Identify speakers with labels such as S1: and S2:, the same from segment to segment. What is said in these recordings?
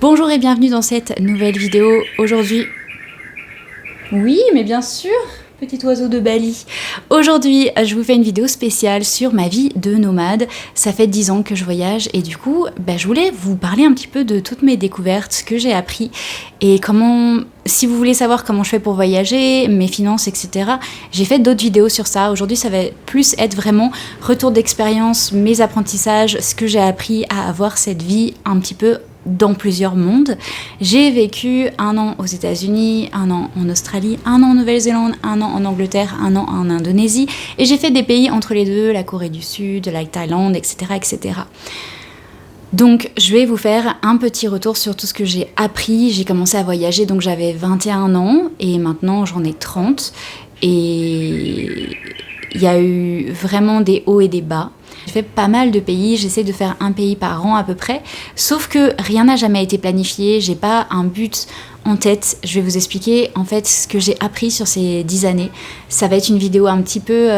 S1: Bonjour et bienvenue dans cette nouvelle vidéo. Aujourd'hui... Oui, mais bien sûr, petit oiseau de Bali. Aujourd'hui, je vous fais une vidéo spéciale sur ma vie de nomade. Ça fait 10 ans que je voyage et du coup, je voulais vous parler un petit peu de toutes mes découvertes, ce que j'ai appris et comment... Si vous voulez savoir comment je fais pour voyager, mes finances, etc., j'ai fait d'autres vidéos sur ça. Aujourd'hui, ça va plus être vraiment retour d'expérience, mes apprentissages, ce que j'ai appris à avoir cette vie un petit peu dans plusieurs mondes. J'ai vécu 1 an aux États-Unis, 1 an en Australie, 1 an en Nouvelle-Zélande, 1 an en Angleterre, 1 an en Indonésie. Et j'ai fait des pays entre les deux, la Corée du Sud, la Thaïlande, etc., etc. Donc, je vais vous faire un petit retour sur tout ce que j'ai appris. J'ai commencé à voyager, donc j'avais 21 ans et maintenant j'en ai 30. Et il y a eu vraiment des hauts et des bas. J'ai fait pas mal de pays, j'essaie de faire un pays par an à peu près, sauf que rien n'a jamais été planifié, j'ai pas un but en tête. Je vais vous expliquer en fait ce que j'ai appris sur ces 10 années. Ça va être une vidéo un petit peu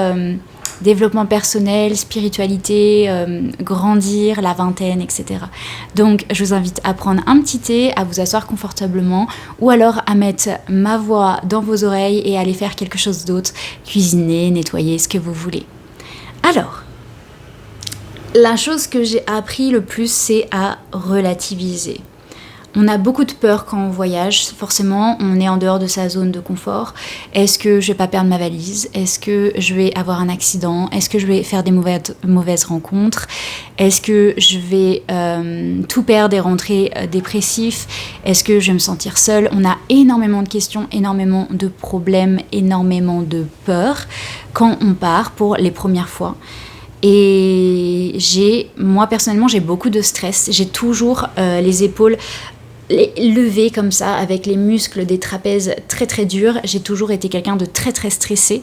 S1: développement personnel, spiritualité, grandir, la vingtaine, etc. Donc je vous invite à prendre un petit thé, à vous asseoir confortablement ou alors à mettre ma voix dans vos oreilles et à aller faire quelque chose d'autre, cuisiner, nettoyer, ce que vous voulez. Alors, la chose que j'ai appris le plus, c'est à relativiser. On a beaucoup de peur quand on voyage, forcément, on est en dehors de sa zone de confort. Est-ce que je vais pas perdre ma valise? Est-ce que je vais avoir un accident? Est-ce que je vais faire des mauvaises rencontres? Est-ce que je vais tout perdre et rentrer dépressif? Est-ce que je vais me sentir seule? On a énormément de questions, énormément de problèmes, énormément de peurs quand on part pour les premières fois. Et moi personnellement, j'ai beaucoup de stress. J'ai toujours les épaules levées comme ça, avec les muscles des trapèzes très très durs. J'ai toujours été quelqu'un de très très stressé.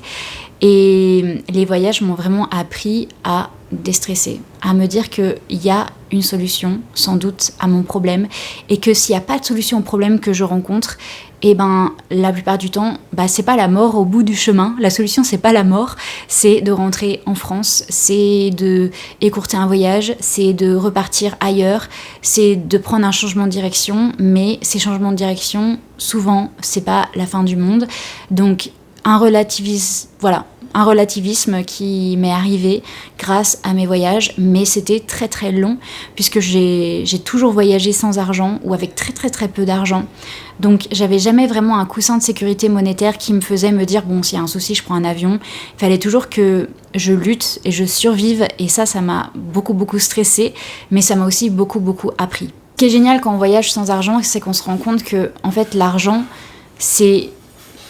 S1: Et les voyages m'ont vraiment appris à déstresser, à me dire qu'il y a une solution, sans doute, à mon problème. Et que s'il n'y a pas de solution au problème que je rencontre, la plupart du temps, c'est pas la mort au bout du chemin. La solution, c'est pas la mort, c'est de rentrer en France, c'est de écourter un voyage, c'est de repartir ailleurs, c'est de prendre un changement de direction. Mais ces changements de direction, souvent, c'est pas la fin du monde. Donc, un relativisme qui m'est arrivé grâce à mes voyages, mais c'était très très long puisque j'ai toujours voyagé sans argent ou avec très très très peu d'argent. Donc j'avais jamais vraiment un coussin de sécurité monétaire qui me faisait me dire bon, s'il y a un souci, je prends un avion. Il fallait toujours que je lutte et je survive, et ça m'a beaucoup stressée, mais ça m'a aussi beaucoup appris. Ce qui est génial quand on voyage sans argent, c'est qu'on se rend compte que en fait l'argent, c'est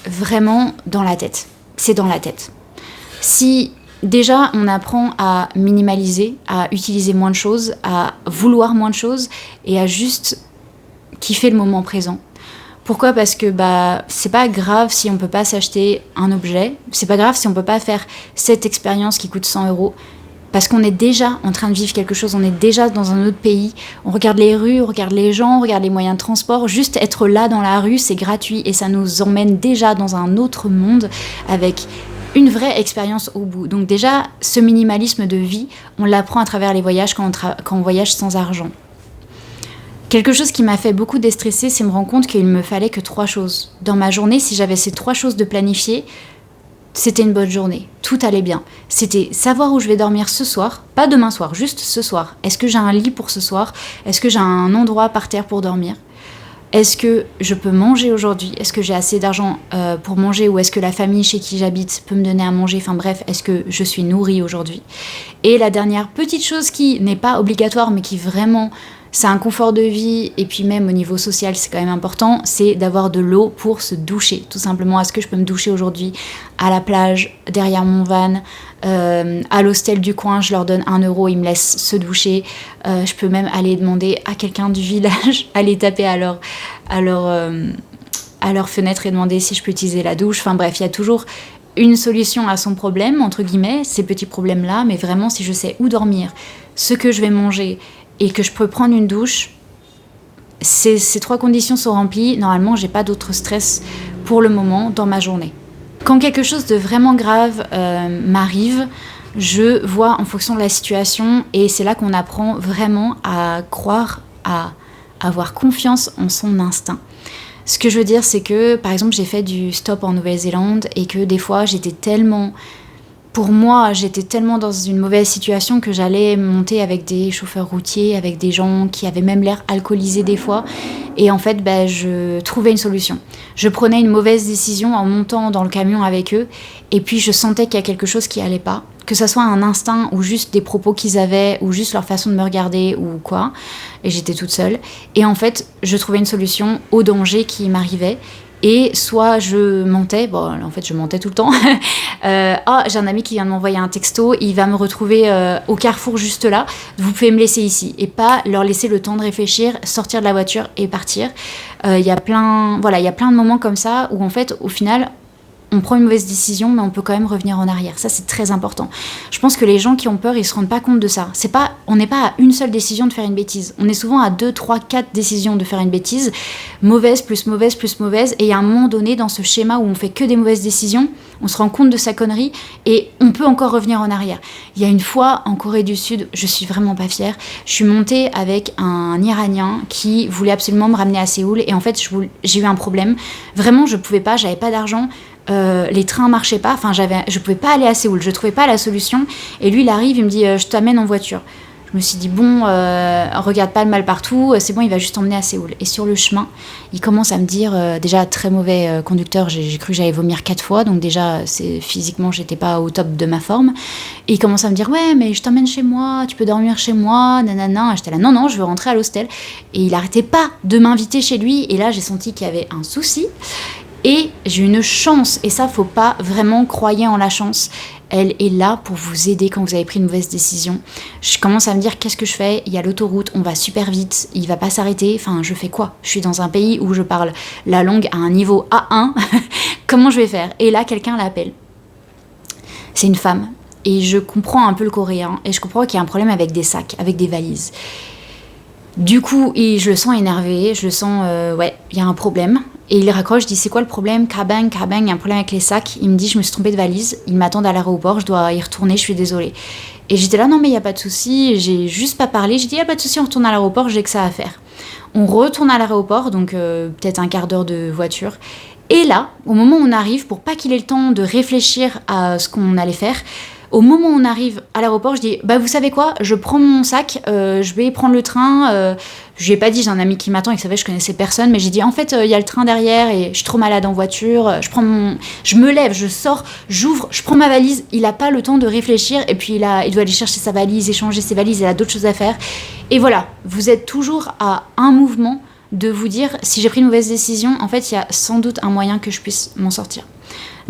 S1: vraiment dans la tête. C'est dans la tête. Si déjà on apprend à minimaliser, à utiliser moins de choses, à vouloir moins de choses et à juste kiffer le moment présent. Pourquoi ? Parce que c'est pas grave si on peut pas s'acheter un objet, c'est pas grave si on peut pas faire cette expérience qui coûte 100 €. Parce qu'on est déjà en train de vivre quelque chose, on est déjà dans un autre pays, on regarde les rues, on regarde les gens, on regarde les moyens de transport. Juste être là dans la rue, c'est gratuit et ça nous emmène déjà dans un autre monde avec une vraie expérience au bout. Donc déjà, ce minimalisme de vie, on l'apprend à travers les voyages quand on voyage sans argent. Quelque chose qui m'a fait beaucoup déstresser, c'est me rendre compte qu'il me fallait que 3 choses. Dans ma journée, si j'avais ces 3 choses de planifier, c'était une bonne journée, tout allait bien. C'était savoir où je vais dormir ce soir, pas demain soir, juste ce soir. Est-ce que j'ai un lit pour ce soir? Est-ce que j'ai un endroit par terre pour dormir? Est-ce que je peux manger aujourd'hui? Est-ce que j'ai assez d'argent pour manger? Ou est-ce que la famille chez qui j'habite peut me donner à manger? Enfin bref, est-ce que je suis nourrie aujourd'hui? Et la dernière petite chose qui n'est pas obligatoire, mais qui vraiment... c'est un confort de vie, et puis même au niveau social, c'est quand même important, c'est d'avoir de l'eau pour se doucher. Tout simplement, est-ce que je peux me doucher aujourd'hui à la plage, derrière mon van, à l'hostel du coin, je leur donne 1 €, ils me laissent se doucher. Je peux même aller demander à quelqu'un du village, aller taper à leur fenêtre et demander si je peux utiliser la douche. Enfin bref, il y a toujours une solution à son problème, entre guillemets, ces petits problèmes-là, mais vraiment, si je sais où dormir, ce que je vais manger, et que je peux prendre une douche, ces 3 conditions sont remplies, normalement j'ai pas d'autre stress pour le moment dans ma journée. Quand quelque chose de vraiment grave m'arrive, je vois en fonction de la situation, et c'est là qu'on apprend vraiment à croire avoir confiance en son instinct. Ce que je veux dire, c'est que, par exemple, j'ai fait du stop en Nouvelle-Zélande et que des fois, pour moi, j'étais tellement dans une mauvaise situation que j'allais monter avec des chauffeurs routiers, avec des gens qui avaient même l'air alcoolisés des fois. Et en fait, je trouvais une solution. Je prenais une mauvaise décision en montant dans le camion avec eux. Et puis, je sentais qu'il y a quelque chose qui allait pas. Que ça soit un instinct ou juste des propos qu'ils avaient ou juste leur façon de me regarder ou quoi. Et j'étais toute seule. Et en fait, je trouvais une solution au danger qui m'arrivait. Et soit je mentais, en fait je mentais tout le temps. J'ai un ami qui vient de m'envoyer un texto, il va me retrouver au carrefour juste là, vous pouvez me laisser ici. Et pas leur laisser le temps de réfléchir, sortir de la voiture et partir. Il y a plein de moments comme ça où en fait au final on prend une mauvaise décision, mais on peut quand même revenir en arrière. Ça, c'est très important. Je pense que les gens qui ont peur, ils se rendent pas compte de ça. On n'est pas à une seule décision de faire une bêtise. On est souvent à 2, 3, 4 décisions de faire une bêtise. Mauvaise, plus mauvaise, plus mauvaise. Et il y a un moment donné, dans ce schéma où on fait que des mauvaises décisions, on se rend compte de sa connerie et on peut encore revenir en arrière. Il y a une fois, en Corée du Sud, je suis vraiment pas fière, je suis montée avec un Iranien qui voulait absolument me ramener à Séoul. Et en fait, j'ai eu un problème. Vraiment, je pouvais pas, j'avais pas d'argent. Les trains marchaient pas, je pouvais pas aller à Séoul, je trouvais pas la solution. Et lui, il arrive, il me dit je t'amène en voiture. Je me suis dit regarde pas le mal partout, c'est bon, il va juste t'emmener à Séoul. Et sur le chemin, il commence à me dire déjà très mauvais conducteur, j'ai cru que j'allais vomir 4 fois, donc déjà physiquement j'étais pas au top de ma forme. Et il commence à me dire ouais mais je t'emmène chez moi, tu peux dormir chez moi, nanana. J'étais là non je veux rentrer à l'hostel. Et il arrêtait pas de m'inviter chez lui. Et là j'ai senti qu'il y avait un souci. Et j'ai une chance, et ça, faut pas vraiment croire en la chance. Elle est là pour vous aider quand vous avez pris une mauvaise décision. Je commence à me dire, qu'est-ce que je fais ? Il y a l'autoroute, on va super vite, il va pas s'arrêter. Enfin, je fais quoi ? Je suis dans un pays où je parle la langue à un niveau A1. Comment je vais faire ? Et là, quelqu'un l'appelle. C'est une femme. Et je comprends un peu le coréen, et je comprends qu'il y a un problème avec des sacs, avec des valises. Du coup, je le sens énervé, je le sens, il y a un problème. Et il raccroche, je dis c'est quoi le problème ? Kabang, il y a un problème avec les sacs. Il me dit je me suis trompée de valise, ils m'attendent à l'aéroport, je dois y retourner, je suis désolée. Et j'étais là non mais il n'y a pas de souci, j'ai juste pas parlé, j'ai dit il n'y a pas de souci, on retourne à l'aéroport, j'ai que ça à faire. On retourne à l'aéroport, donc peut-être un quart d'heure de voiture. Et là, au moment où on arrive, pour pas qu'il ait le temps de réfléchir à ce qu'on allait faire, au moment où on arrive à l'aéroport, je dis vous savez quoi, je prends mon sac, je vais prendre le train. Je lui ai pas dit, j'ai un ami qui m'attend, il savait que je connaissais personne, mais j'ai dit en fait il y a le train derrière et je suis trop malade en voiture. Je me lève, je sors, j'ouvre, je prends ma valise. Il a pas le temps de réfléchir et puis il doit aller chercher sa valise, échanger ses valises, il a d'autres choses à faire. Et voilà, vous êtes toujours à un mouvement de vous dire si j'ai pris une mauvaise décision, en fait il y a sans doute un moyen que je puisse m'en sortir.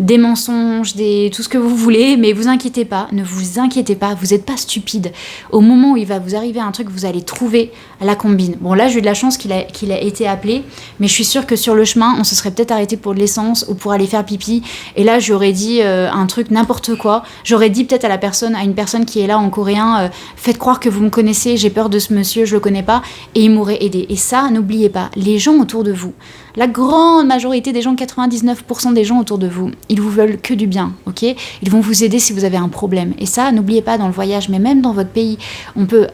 S1: Des mensonges, tout ce que vous voulez, mais vous inquiétez pas, ne vous inquiétez pas, vous n'êtes pas stupide. Au moment où il va vous arriver un truc, vous allez trouver la combine. Bon là j'ai eu de la chance qu'il a été appelé, mais je suis sûre que sur le chemin, on se serait peut-être arrêté pour de l'essence ou pour aller faire pipi, et là j'aurais dit un truc n'importe quoi. J'aurais dit peut-être à une personne qui est là en coréen, faites croire que vous me connaissez, j'ai peur de ce monsieur, je le connais pas, et il m'aurait aidé. Et ça, n'oubliez pas, les gens autour de vous, la grande majorité des gens, 99% des gens autour de vous, ils vous veulent que du bien, ok ? Ils vont vous aider si vous avez un problème. Et ça, n'oubliez pas, dans le voyage, mais même dans votre pays,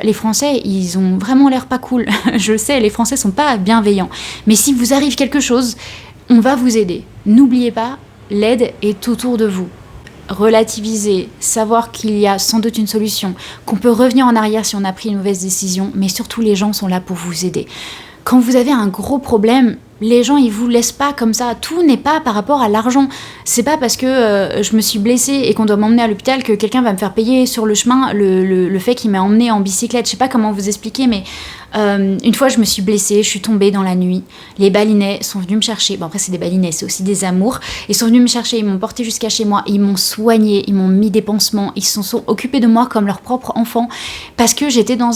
S1: les Français, ils ont vraiment l'air pas cool. Je le sais, les Français sont pas bienveillants. Mais si vous arrive quelque chose, on va vous aider. N'oubliez pas, l'aide est autour de vous. Relativiser, savoir qu'il y a sans doute une solution, qu'on peut revenir en arrière si on a pris une mauvaise décision, mais surtout les gens sont là pour vous aider. Quand vous avez un gros problème, les gens ils vous laissent pas comme ça. Tout n'est pas par rapport à l'argent. C'est pas parce que je me suis blessée et qu'on doit m'emmener à l'hôpital que quelqu'un va me faire payer sur le chemin le fait qu'il m'a emmenée en bicyclette. Je sais pas comment vous expliquer, mais une fois je me suis blessée, je suis tombée dans la nuit. Les balinais sont venus me chercher. Bon après c'est des balinais, c'est aussi des amours. Ils sont venus me chercher, ils m'ont porté jusqu'à chez moi, ils m'ont soignée, ils m'ont mis des pansements, ils se sont occupés de moi comme leur propre enfant parce que j'étais dans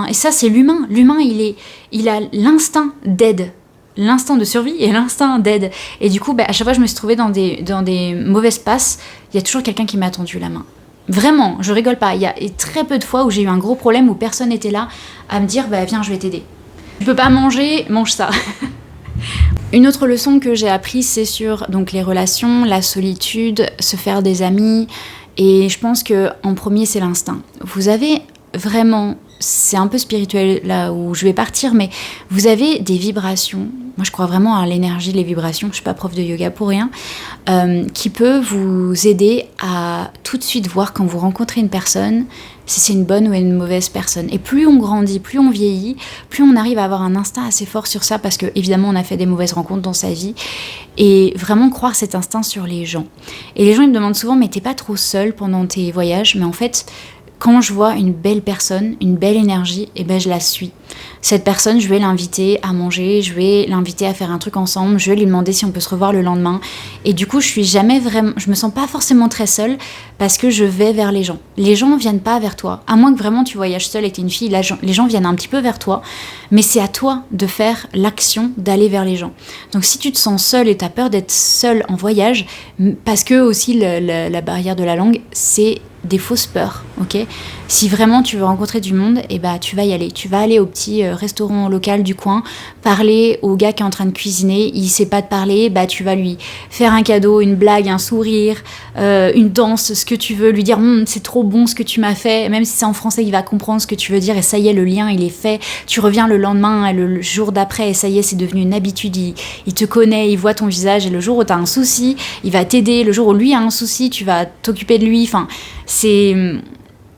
S1: et ça c'est l'humain. L'humain il a l'instinct d'aide. L'instinct de survie et l'instinct d'aide. Et du coup, à chaque fois que je me suis trouvée dans des mauvaises passes, il y a toujours quelqu'un qui m'a tendu la main. Vraiment, je rigole pas. Il y a très peu de fois où j'ai eu un gros problème où personne n'était là à me dire viens, je vais t'aider. Tu peux pas manger, mange ça. Une autre leçon que j'ai apprise, c'est sur donc, les relations, la solitude, se faire des amis. Et je pense qu'en premier, c'est l'instinct. Vous avez vraiment c'est un peu spirituel là où je vais partir, mais vous avez des vibrations. Moi, je crois vraiment à l'énergie, les vibrations. Je suis pas prof de yoga pour rien, qui peut vous aider à tout de suite voir quand vous rencontrez une personne si c'est une bonne ou une mauvaise personne. Et plus on grandit, plus on vieillit, plus on arrive à avoir un instinct assez fort sur ça, parce que évidemment on a fait des mauvaises rencontres dans sa vie, et vraiment croire cet instinct sur les gens. Et les gens ils me demandent souvent, mais t'es pas trop seule pendant tes voyages? Mais en fait, quand je vois une belle personne, une belle énergie, et ben je la suis. Cette personne, je vais l'inviter à manger, je vais l'inviter à faire un truc ensemble, je vais lui demander si on peut se revoir le lendemain. Et du coup, je me sens pas forcément très seule, parce que je vais vers les gens. Les gens viennent pas vers toi. À moins que vraiment tu voyages seule et que t'es une fille, là, les gens viennent un petit peu vers toi. Mais c'est à toi de faire l'action d'aller vers les gens. Donc si tu te sens seule et t'as peur d'être seule en voyage, parce que aussi la barrière de la langue, c'est des fausses peurs, ok? Si vraiment tu veux rencontrer du monde, et bah tu vas y aller. Tu vas aller au petit restaurant local du coin, parler au gars qui est en train de cuisiner, il sait pas te parler, bah tu vas lui faire un cadeau, une blague, un sourire, une danse, ce que tu veux, lui dire c'est trop bon ce que tu m'as fait, même si c'est en français, il va comprendre ce que tu veux dire, et ça y est, le lien il est fait. Tu reviens le lendemain, le jour d'après, et ça y est, c'est devenu une habitude, il te connaît, il voit ton visage, et le jour où t'as un souci, il va t'aider, le jour où lui a un souci, tu vas t'occuper de lui, enfin, c'est...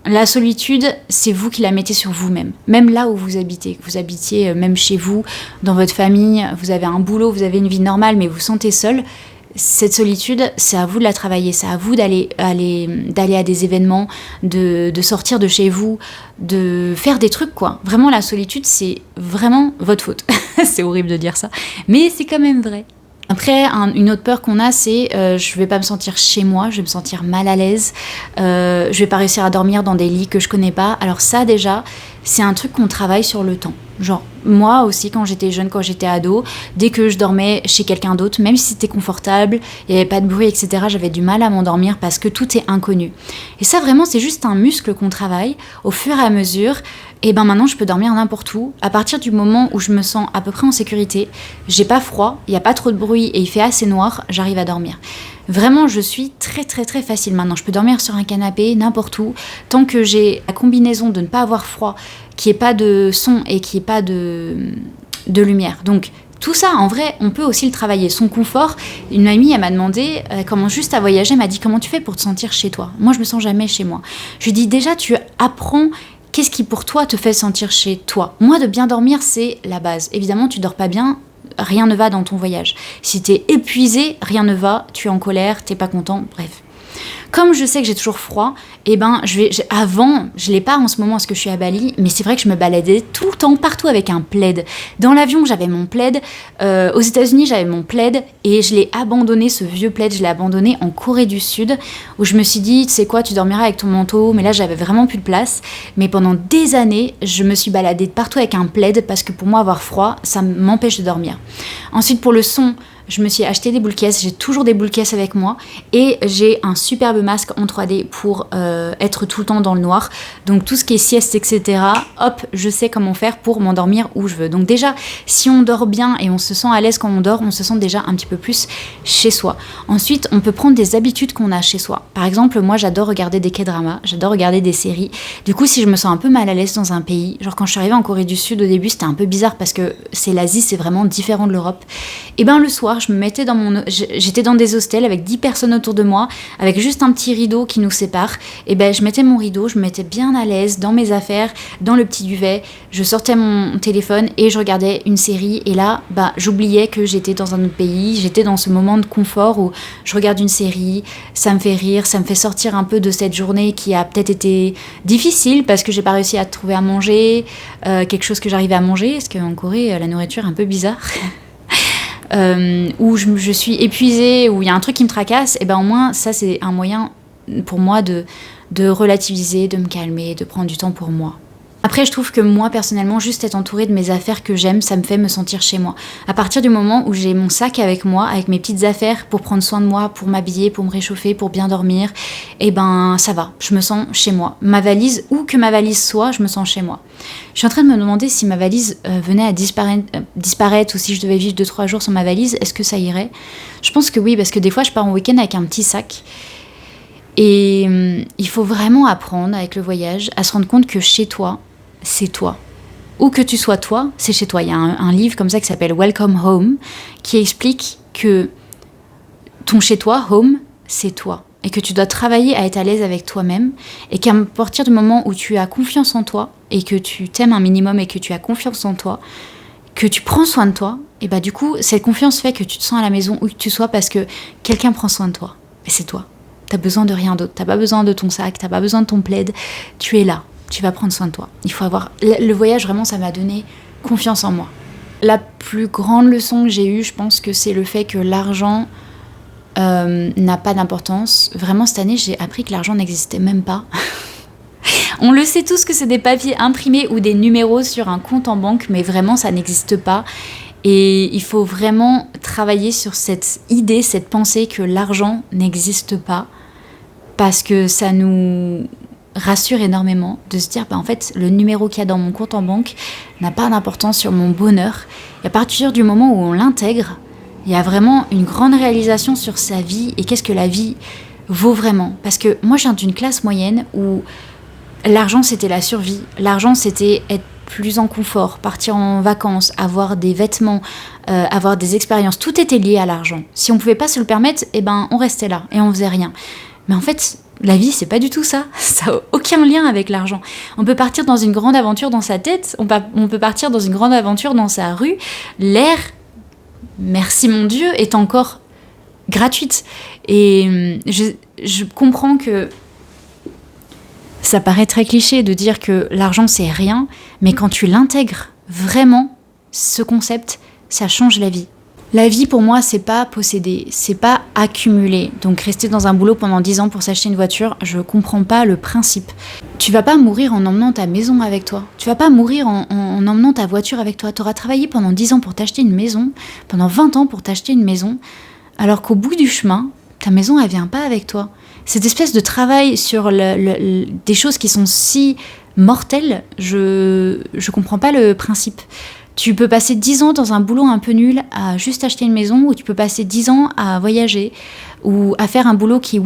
S1: La solitude, c'est vous qui la mettez sur vous-même. Même là où vous habitez, que vous habitiez même chez vous, dans votre famille, vous avez un boulot, vous avez une vie normale, mais vous vous sentez seul, cette solitude, c'est à vous de la travailler, c'est à vous d'aller à des événements, de sortir de chez vous, de faire des trucs, quoi. Vraiment, la solitude, c'est vraiment votre faute. C'est horrible de dire ça, mais c'est quand même vrai. Après, une autre peur qu'on a, c'est je vais pas me sentir chez moi, je vais me sentir mal à l'aise, je vais pas réussir à dormir dans des lits que je connais pas. Alors ça, déjà, c'est un truc qu'on travaille sur le temps. Genre, moi aussi, quand j'étais jeune, quand j'étais ado, dès que je dormais chez quelqu'un d'autre, même si c'était confortable, il n'y avait pas de bruit, etc., j'avais du mal à m'endormir parce que tout est inconnu. Et ça, vraiment, c'est juste un muscle qu'on travaille au fur et à mesure. Et ben maintenant, je peux dormir n'importe où. À partir du moment où je me sens à peu près en sécurité, j'ai pas froid, il n'y a pas trop de bruit et il fait assez noir, j'arrive à dormir. Vraiment, je suis très très très facile maintenant. Je peux dormir sur un canapé, n'importe où, tant que j'ai la combinaison de ne pas avoir froid, qu'il n'y ait pas de son et qu'il n'y ait pas de lumière. Donc, tout ça, en vrai, on peut aussi le travailler. Son confort, une amie, elle m'a demandé, elle commence juste à voyager, elle m'a dit, comment tu fais pour te sentir chez toi? Moi, je me sens jamais chez moi. Je lui dis, déjà, tu apprends... Qu'est-ce qui, pour toi, te fait sentir chez toi? Moi, de bien dormir, c'est la base. Évidemment, tu dors pas bien, rien ne va dans ton voyage. Si t'es épuisé, rien ne va, tu es en colère, t'es pas content, bref. Comme je sais que j'ai toujours froid, eh ben, avant, je l'ai pas en ce moment parce que je suis à Bali, mais c'est vrai que je me baladais tout le temps, partout avec un plaid. Dans l'avion, j'avais mon plaid. Aux États-Unis, j'avais mon plaid et je l'ai abandonné, ce vieux plaid, je l'ai abandonné en Corée du Sud, où je me suis dit, tu sais quoi, tu dormiras avec ton manteau, mais là, j'avais vraiment plus de place. Mais pendant des années, je me suis baladée partout avec un plaid parce que pour moi, avoir froid, ça m'empêche de dormir. Ensuite, pour le son, je me suis acheté des boules caisses, j'ai toujours des boules caisses avec moi et j'ai un superbe masque en 3D pour être tout le temps dans le noir. Donc tout ce qui est sieste, etc., hop, je sais comment faire pour m'endormir où je veux. Donc déjà, si on dort bien et on se sent à l'aise quand on dort, on se sent déjà un petit peu plus chez soi. Ensuite, on peut prendre des habitudes qu'on a chez soi. Par exemple, moi j'adore regarder des K-dramas, j'adore regarder des séries. Du coup, si je me sens un peu mal à l'aise dans un pays, genre quand je suis arrivée en Corée du Sud au début, c'était un peu bizarre parce que c'est l'Asie, c'est vraiment différent de l'Europe. Et ben le soir, je me mettais j'étais dans des hostels avec 10 personnes autour de moi, avec juste un petit rideau qui nous sépare. Et ben je mettais mon rideau, je me mettais bien à l'aise dans mes affaires, dans le petit duvet, je sortais mon téléphone et je regardais une série. Et là, bah j'oubliais que j'étais dans un autre pays, j'étais dans ce moment de confort où je regarde une série, ça me fait rire, ça me fait sortir un peu de cette journée qui a peut-être été difficile parce que j'ai pas réussi à trouver à manger, quelque chose que j'arrivais à manger, parce qu'en Corée, la nourriture est un peu bizarre. Où je suis épuisée, où il y a un truc qui me tracasse, et ben au moins ça c'est un moyen pour moi de relativiser, de me calmer, de prendre du temps pour moi. Après, je trouve que moi, personnellement, juste être entourée de mes affaires que j'aime, ça me fait me sentir chez moi. À partir du moment où j'ai mon sac avec moi, avec mes petites affaires pour prendre soin de moi, pour m'habiller, pour me réchauffer, pour bien dormir, eh ben, ça va. Je me sens chez moi. Ma valise, où que ma valise soit, je me sens chez moi. Je suis en train de me demander si ma valise venait à disparaître ou si je devais vivre 2-3 jours sans ma valise, est-ce que ça irait? Je pense que oui, parce que des fois, je pars en week-end avec un petit sac. Et il faut vraiment apprendre, avec le voyage, à se rendre compte que chez toi, c'est toi. Où que tu sois toi, c'est chez toi. Il y a un livre comme ça qui s'appelle Welcome Home, qui explique que ton chez toi, home, c'est toi. Et que tu dois travailler à être à l'aise avec toi-même. Et qu'à partir du moment où tu as confiance en toi, et que tu t'aimes un minimum et que tu as confiance en toi, que tu prends soin de toi, et bah du coup, cette confiance fait que tu te sens à la maison où que tu sois parce que quelqu'un prend soin de toi. Et c'est toi. T'as besoin de rien d'autre. T'as pas besoin de ton sac, t'as pas besoin de ton plaid. Tu es là. Tu vas prendre soin de toi. Il faut avoir... Le voyage, vraiment, ça m'a donné confiance en moi. La plus grande leçon que j'ai eue, je pense que c'est le fait que l'argent n'a pas d'importance. Vraiment, cette année, j'ai appris que l'argent n'existait même pas. On le sait tous que c'est des papiers imprimés ou des numéros sur un compte en banque, mais vraiment, ça n'existe pas. Et il faut vraiment travailler sur cette idée, cette pensée que l'argent n'existe pas, parce que ça nous rassure énormément de se dire, en fait, le numéro qu'il y a dans mon compte en banque n'a pas d'importance sur mon bonheur. Et à partir du moment où on l'intègre, il y a vraiment une grande réalisation sur sa vie et qu'est-ce que la vie vaut vraiment. Parce que moi, je viens d'une classe moyenne où l'argent, c'était la survie. L'argent, c'était être plus en confort, partir en vacances, avoir des vêtements, avoir des expériences. Tout était lié à l'argent. Si on pouvait pas se le permettre, on restait là et on faisait rien. Mais en fait, la vie, c'est pas du tout ça. Ça n'a aucun lien avec l'argent. On peut partir dans une grande aventure dans sa tête, on peut partir dans une grande aventure dans sa rue. L'air, merci mon Dieu, est encore gratuite. Et je comprends que ça paraît très cliché de dire que l'argent, c'est rien, mais quand tu l'intègres vraiment, ce concept, ça change la vie. La vie, pour moi, c'est pas posséder, c'est pas accumuler. Donc, rester dans un boulot pendant 10 ans pour s'acheter une voiture, je comprends pas le principe. Tu vas pas mourir en emmenant ta maison avec toi. Tu vas pas mourir en emmenant ta voiture avec toi. Tu auras travaillé pendant 10 ans pour t'acheter une maison, pendant 20 ans pour t'acheter une maison, alors qu'au bout du chemin, ta maison, elle vient pas avec toi. Cette espèce de travail sur des choses qui sont si mortelles, je comprends pas le principe. Tu peux passer 10 ans dans un boulot un peu nul à juste acheter une maison, ou tu peux passer 10 ans à voyager, ou à faire un boulot qui,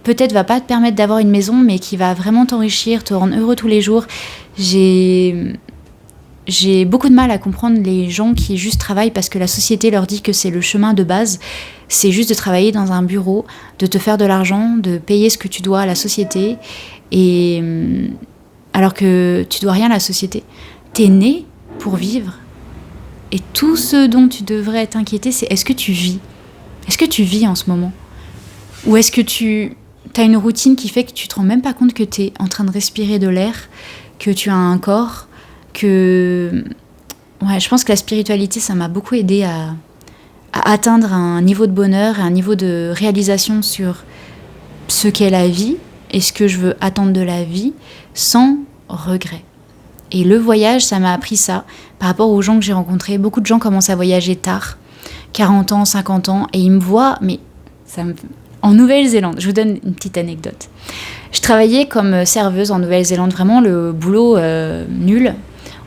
S1: peut-être va pas te permettre d'avoir une maison, mais qui va vraiment t'enrichir, te rendre heureux tous les jours. J'ai beaucoup de mal à comprendre les gens qui juste travaillent parce que la société leur dit que c'est le chemin de base. C'est juste de travailler dans un bureau, de te faire de l'argent, de payer ce que tu dois à la société, et alors que tu dois rien à la société. T'es né pour vivre. Et tout ce dont tu devrais t'inquiéter, c'est est-ce que tu vis ? Est-ce que tu vis en ce moment ? Ou est-ce que tu as une routine qui fait que tu te rends même pas compte que tu es en train de respirer de l'air, que tu as un corps, que... Ouais, je pense que la spiritualité, ça m'a beaucoup aidé à atteindre un niveau de bonheur et un niveau de réalisation sur ce qu'est la vie et ce que je veux attendre de la vie sans regret. Et le voyage, ça m'a appris ça par rapport aux gens que j'ai rencontrés. Beaucoup de gens commencent à voyager tard, 40 ans, 50 ans, et ils me voient, mais en Nouvelle-Zélande. Je vous donne une petite anecdote. Je travaillais comme serveuse en Nouvelle-Zélande, vraiment le boulot nul,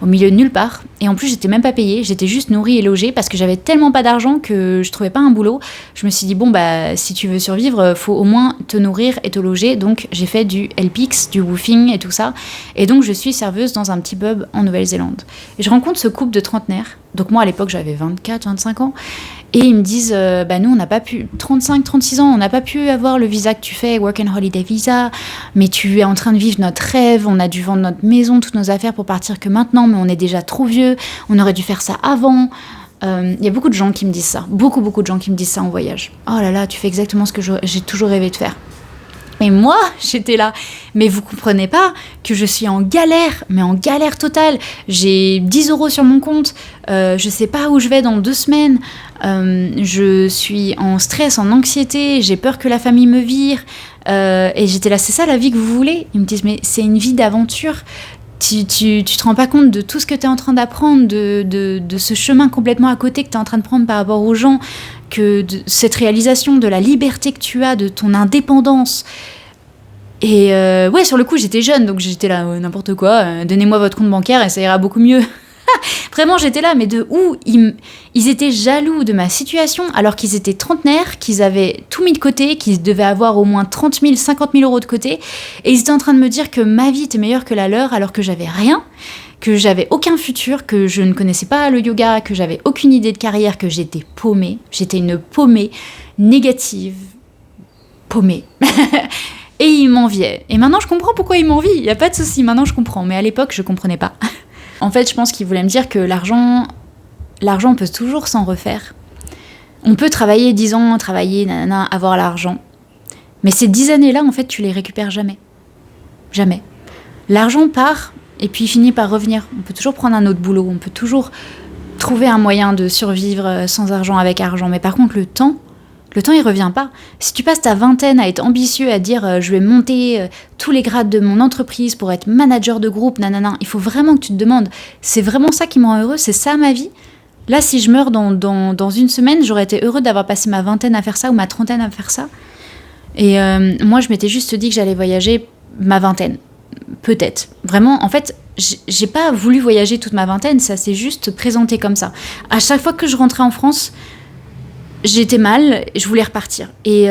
S1: au milieu de nulle part. Et en plus, j'étais même pas payée, j'étais juste nourrie et logée parce que j'avais tellement pas d'argent que je trouvais pas un boulot. Je me suis dit, si tu veux survivre, faut au moins te nourrir et te loger. Donc, j'ai fait du LPX, du woofing et tout ça. Et donc, je suis serveuse dans un petit pub en Nouvelle-Zélande. Et je rencontre ce couple de trentenaires. Donc, moi, à l'époque, j'avais 24, 25 ans. Et ils me disent, nous, on n'a pas pu, 35, 36 ans, on n'a pas pu avoir le visa que tu fais, Work and Holiday Visa, mais tu es en train de vivre notre rêve, on a dû vendre notre maison, toutes nos affaires pour partir que maintenant, mais on est déjà trop vieux, on aurait dû faire ça avant. Il y a beaucoup de gens qui me disent ça, beaucoup de gens qui me disent ça en voyage. Oh là là, tu fais exactement ce que j'ai toujours rêvé de faire. Et moi, j'étais là. Mais vous comprenez pas que je suis en galère, mais en galère totale. J'ai 10 € sur mon compte. Je sais pas où je vais dans 2 semaines. Je suis en stress, en anxiété. J'ai peur que la famille me vire. Et j'étais là, c'est ça la vie que vous voulez ? Ils me disent, mais c'est une vie d'aventure. Tu te rends pas compte de tout ce que tu es en train d'apprendre, de ce chemin complètement à côté que tu es en train de prendre par rapport aux gens, que de cette réalisation de la liberté que tu as, de ton indépendance. Et sur le coup, j'étais jeune, donc j'étais là, n'importe quoi, donnez-moi votre compte bancaire et ça ira beaucoup mieux. Vraiment, j'étais là, mais de où ils étaient jaloux de ma situation, alors qu'ils étaient trentenaires, qu'ils avaient tout mis de côté, qu'ils devaient avoir au moins 30 000, 50 000 € de côté, et ils étaient en train de me dire que ma vie était meilleure que la leur, alors que j'avais rien, que j'avais aucun futur, que je ne connaissais pas le yoga, que j'avais aucune idée de carrière, que j'étais paumée. J'étais une paumée négative. Paumée. Et il m'enviait. Et maintenant, je comprends pourquoi il m'envie. Il n'y a pas de souci, maintenant je comprends. Mais à l'époque, je comprenais pas. En fait, je pense qu'il voulait me dire que l'argent, on peut toujours s'en refaire. On peut travailler 10 ans, nanana, avoir l'argent. Mais ces 10 années-là, en fait, tu les récupères jamais. Jamais. L'argent part et puis il finit par revenir. On peut toujours prendre un autre boulot, on peut toujours trouver un moyen de survivre sans argent, avec argent. Mais par contre, le temps, il revient pas. Si tu passes ta vingtaine à être ambitieux, à dire je vais monter tous les grades de mon entreprise pour être manager de groupe, nanana, il faut vraiment que tu te demandes, c'est vraiment ça qui me rend heureux, c'est ça ma vie ? Là, si je meurs dans une semaine, j'aurais été heureux d'avoir passé ma vingtaine à faire ça ou ma trentaine à faire ça. Et moi, je m'étais juste dit que j'allais voyager ma vingtaine. Peut-être. Vraiment, en fait, j'ai pas voulu voyager toute ma vingtaine, ça s'est juste présenté comme ça. À chaque fois que je rentrais en France, j'étais mal, je voulais repartir. Et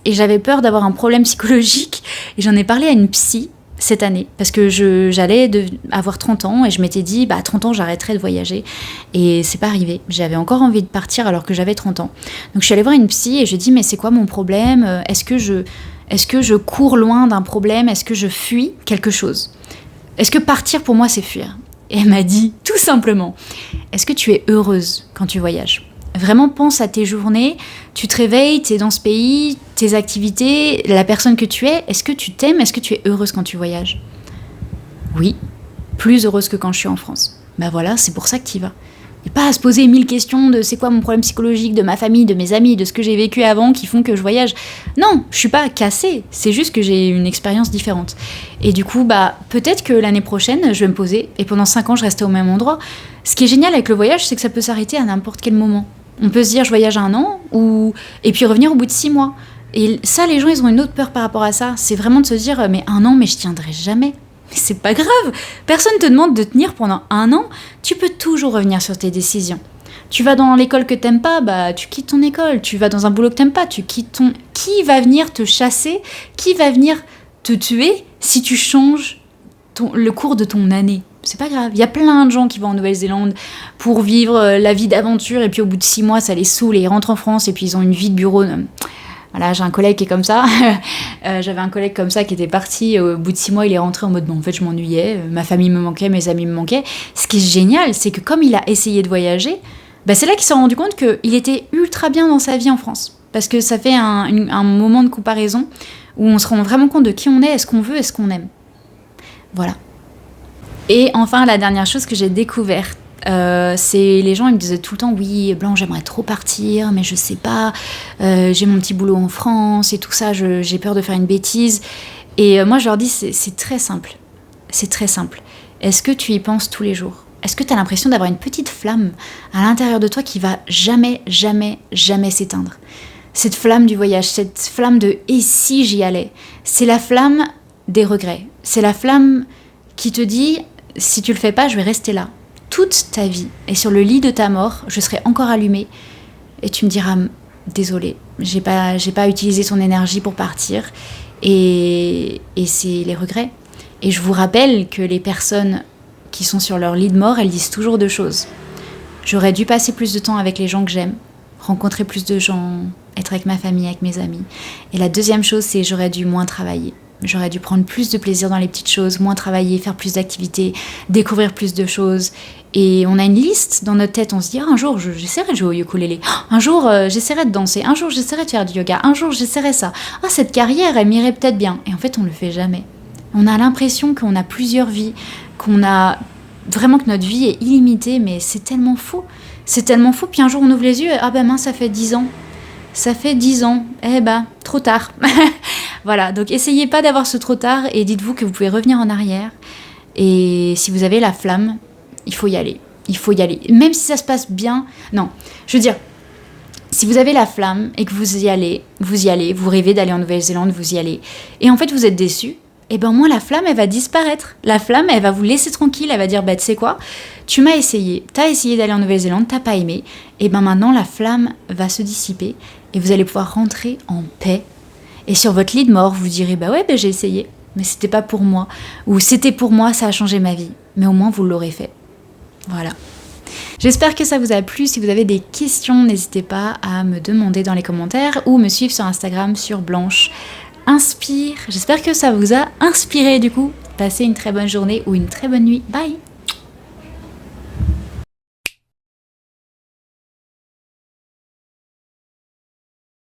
S1: j'avais peur d'avoir un problème psychologique. Et j'en ai parlé à une psy cette année, parce que j'allais avoir 30 ans et je m'étais dit, à 30 ans, j'arrêterai de voyager. Et c'est pas arrivé. J'avais encore envie de partir alors que j'avais 30 ans. Donc je suis allée voir une psy et je lui ai dit, mais c'est quoi mon problème ? Est-ce que je cours loin d'un problème ? Est-ce que je fuis quelque chose ? Est-ce que partir pour moi, c'est fuir ? Et elle m'a dit, tout simplement, est-ce que tu es heureuse quand tu voyages ? Vraiment, pense à tes journées, tu te réveilles, tu es dans ce pays, tes activités, la personne que tu es, est-ce que tu t'aimes, est-ce que tu es heureuse quand tu voyages ? Oui, plus heureuse que quand je suis en France. Voilà, c'est pour ça que tu y vas. Et pas à se poser 1000 questions de c'est quoi mon problème psychologique, de ma famille, de mes amis, de ce que j'ai vécu avant qui font que je voyage. Non, je suis pas cassée, c'est juste que j'ai une expérience différente. Et du coup, peut-être que l'année prochaine, je vais me poser et pendant 5 ans, je restais au même endroit. Ce qui est génial avec le voyage, c'est que ça peut s'arrêter à n'importe quel moment. On peut se dire, je voyage 1 an, et puis revenir au bout de 6 mois. Et ça, les gens, ils ont une autre peur par rapport à ça. C'est vraiment de se dire, mais 1 an, mais je tiendrai jamais. Mais c'est pas grave. Personne te demande de tenir pendant 1 an. Tu peux toujours revenir sur tes décisions. Tu vas dans l'école que t'aimes pas, tu quittes ton école. Tu vas dans un boulot que t'aimes pas, tu quittes ton... Qui va venir te chasser ? Qui va venir te tuer si tu changes le cours de ton année ? C'est pas grave. Il y a plein de gens qui vont en Nouvelle-Zélande pour vivre la vie d'aventure et puis au bout de 6 mois, ça les saoule et ils rentrent en France et puis ils ont une vie de bureau. Voilà, j'ai un collègue qui est comme ça. J'avais un collègue comme ça qui était parti. Au bout de 6 mois, il est rentré en mode en fait, je m'ennuyais. Ma famille me manquait, mes amis me manquaient. Ce qui est génial, c'est que comme il a essayé de voyager, c'est là qu'il s'est rendu compte qu'il était ultra bien dans sa vie en France. Parce que ça fait un moment de comparaison où on se rend vraiment compte de qui on est, est-ce qu'on veut, est-ce qu'on aime. Voilà. Et enfin, la dernière chose que j'ai découverte, c'est les gens, ils me disaient tout le temps, oui, Blanche, j'aimerais trop partir, mais je sais pas, j'ai mon petit boulot en France et tout ça, j'ai peur de faire une bêtise. Et moi, je leur dis, c'est très simple. C'est très simple. Est-ce que tu y penses tous les jours ? Est-ce que tu as l'impression d'avoir une petite flamme à l'intérieur de toi qui va jamais, jamais, jamais s'éteindre ? Cette flamme du voyage, cette flamme de « et si j'y allais ?» C'est la flamme des regrets. C'est la flamme qui te dit « si tu le fais pas, je vais rester là. » Toute ta vie. Et sur le lit de ta mort, je serai encore allumée. Et tu me diras « désolée, j'ai pas utilisé ton énergie pour partir. » Et c'est les regrets. Et je vous rappelle que les personnes qui sont sur leur lit de mort, elles disent toujours 2 choses. J'aurais dû passer plus de temps avec les gens que j'aime, rencontrer plus de gens, être avec ma famille, avec mes amis. Et la deuxième chose, c'est j'aurais dû moins travailler. J'aurais dû prendre plus de plaisir dans les petites choses, moins travailler, faire plus d'activités, découvrir plus de choses. Et on a une liste dans notre tête, on se dit un jour j'essaierai de jouer au ukulélé, un jour j'essaierai de danser, un jour j'essaierai de faire du yoga, un jour j'essaierai ça. Cette carrière, elle m'irait peut-être bien. Et en fait, on le fait jamais. On a l'impression qu'on a plusieurs vies, qu'on a vraiment que notre vie est illimitée, mais c'est tellement faux. C'est tellement faux. Puis un jour, on ouvre les yeux, mince, ça fait 10 ans. Ça fait 10 ans. Trop tard. Voilà, donc essayez pas d'avoir ce trop tard et dites-vous que vous pouvez revenir en arrière. Et si vous avez la flamme, il faut y aller. Il faut y aller. Même si ça se passe bien. Non, je veux dire, si vous avez la flamme et que vous y allez, vous rêvez d'aller en Nouvelle-Zélande, vous y allez. Et en fait, vous êtes déçu. Au moins, la flamme, elle va disparaître. La flamme, elle va vous laisser tranquille. Elle va dire, tu sais quoi ? Tu m'as essayé. T'as essayé d'aller en Nouvelle-Zélande, t'as pas aimé. Maintenant, la flamme va se dissiper et vous allez pouvoir rentrer en paix. Et sur votre lit de mort, vous direz, j'ai essayé, mais c'était pas pour moi. Ou c'était pour moi, ça a changé ma vie. mais au moins vous l'aurez fait. Voilà. J'espère que ça vous a plu. Si vous avez des questions, n'hésitez pas à me demander dans les commentaires ou me suivre sur Instagram sur Blanche Inspire. J'espère que ça vous a inspiré du coup. Passez une très bonne journée ou une très bonne nuit. Bye!